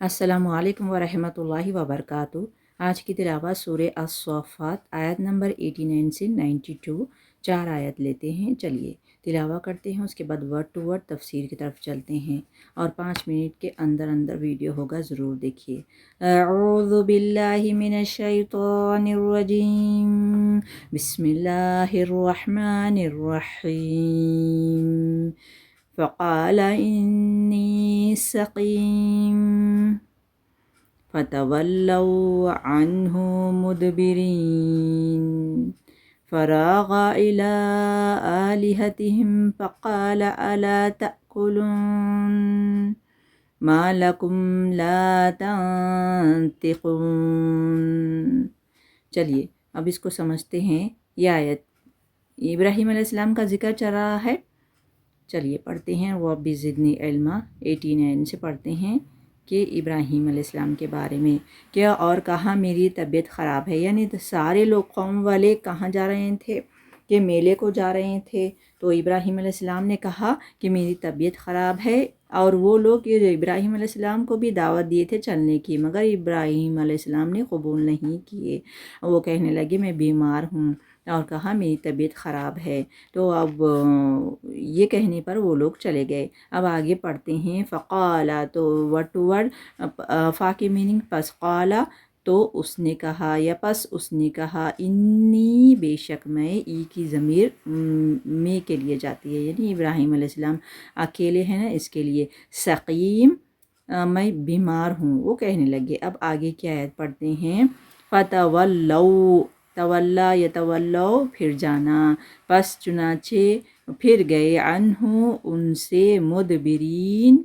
السلام علیکم ورحمۃ اللہ وبرکاتہ۔ آج کی تلاوت سورہ الصافات آیت نمبر 89 سے 92، 4 آیت لیتے ہیں۔ چلیے تلاوت کرتے ہیں، اس کے بعد ورڈ ٹو ورڈ تفسیر کی طرف چلتے ہیں، اور 5 منٹ کے اندر ویڈیو ہوگا، ضرور دیکھیے۔ اعوذ باللہ من الشیطان الرجیم، بسم اللہ الرحمن الرحیم۔ فقال انی سقیم فتولوا عنہ مدبرین فراغ الی آلہتہم فقال الا تأکلون ما لکم لا تنطقون۔ چلیے اب اس کو سمجھتے ہیں۔ یہ آیت ابراہیم علیہ السلام کا ذکر چل رہا ہے۔ چلیے پڑھتے ہیں۔ رب زدنی علما 89 سے پڑھتے ہیں کہ ابراہیم علیہ السلام کے بارے میں کیا اور کہا میری طبیعت خراب ہے، یعنی سارے لوگ قوم والے کہاں جا رہے تھے کہ میلے کو جا رہے تھے، تو ابراہیم علیہ السلام نے کہا کہ میری طبیعت خراب ہے، اور وہ لوگ ابراہیم علیہ السلام کو بھی دعوت دیے تھے چلنے کی، مگر ابراہیم علیہ السلام نے قبول نہیں کیے۔ وہ کہنے لگے میں بیمار ہوں، اور کہا میری طبیعت خراب ہے، تو اب یہ کہنے پر وہ لوگ چلے گئے۔ اب آگے پڑھتے ہیں۔ فقالا تو ورڈ ٹو ورڈ، فا کی میننگ پس، قالا تو اس نے کہا یا پس اس نے کہا، انی بے شک میں، ای کی ضمیر میں کے لیے جاتی ہے، یعنی ابراہیم علیہ السلام اکیلے ہیں نا، اس کے لیے، سقیم میں بیمار ہوں، وہ کہنے لگے۔ اب آگے کی آیت پڑھتے ہیں۔ فتولوا، تولا یتولو پھر جانا، پس چنانچہ پھر گئے، عنہ ان سے، مدبرین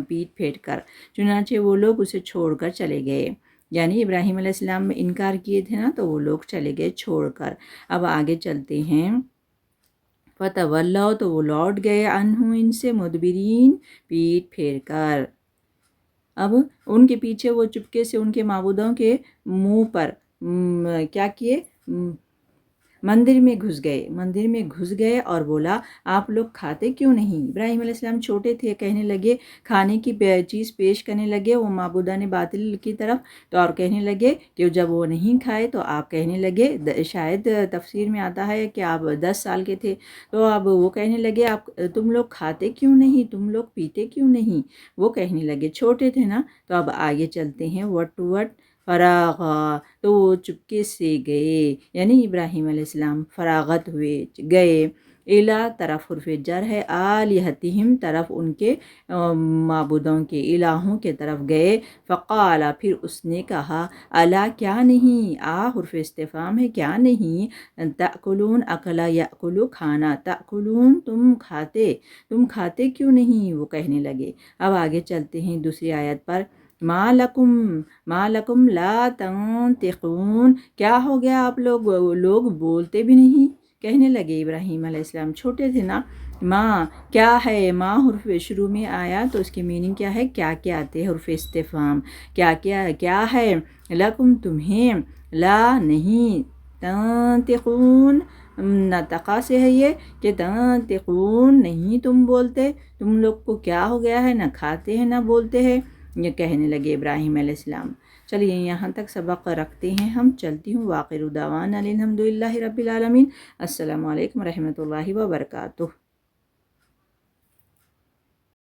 پیٹ پھیر کر، چنانچہ وہ لوگ اسے چھوڑ کر چلے گئے، یعنی ابراہیم علیہ السلام انکار کیے تھے نا، تو وہ لوگ چلے گئے چھوڑ کر۔ اب آگے چلتے ہیں۔ فتولوا تو وہ لوٹ گئے، عنہ ان سے، مدبرین پیٹ پھیر کر۔ اب ان کے پیچھے وہ چپکے سے ان کے معبودوں کے منہ پر کیا کیے، مندر میں گھس گئے اور بولا آپ لوگ کھاتے کیوں نہیں؟ ابراہیم علیہ السلام چھوٹے تھے، کہنے لگے کھانے کی چیز پیش کرنے لگے وہ معبودان باطل کی طرف، تو اور کہنے لگے کہ جب وہ نہیں کھائے تو آپ کہنے لگے، شاید تفسیر میں آتا ہے کہ آپ 10 سال کے تھے، تو اب وہ کہنے لگے آپ تم لوگ کھاتے کیوں نہیں، تم لوگ پیتے کیوں نہیں؟ وہ کہنے لگے، چھوٹے تھے نا۔ تو اب آگے چلتے ہیں، ورڈ ٹو ورڈ۔ فراغا تو وہ چپکے سے گئے، یعنی ابراہیم علیہ السلام فراغت ہوئے، گئے، الا طرف حرف جر ہے، آلہتہم طرف ان کے معبودوں کے، الہوں کے طرف گئے، فقالا پھر اس نے کہا، الا کیا نہیں، حرف استفہام ہے، کیا نہیں، تأکلون اکلا یأکلو کھانا، تأکلون تم کھاتے کیوں نہیں، وہ کہنے لگے۔ اب آگے چلتے ہیں دوسری آیت پر۔ ما لکم لا تنطقون، کیا ہو گیا آپ لوگ بولتے بھی نہیں، کہنے لگے ابراہیم علیہ السلام، چھوٹے تھے نا۔ ما کیا ہے، ما حرف شروع میں آیا تو اس کی میننگ کیا ہے، کیا آتے، حرف استفہام، کیا ہے، لکم تمہیں، لا نہیں، تنطقون نطقہ سے ہے یہ، کہ تنطقون نہیں تم بولتے، تم لوگ کو کیا ہو گیا ہے، نہ کھاتے ہیں نہ بولتے ہیں، یہ کہنے لگے ابراہیم علیہ السلام۔ چلیے یہاں تک سبق رکھتے ہیں ہم، چلتی ہوں۔ وآخر دعوانا الحمدللہ رب العالمین۔ السلام علیکم ورحمۃ اللہ وبرکاتہ۔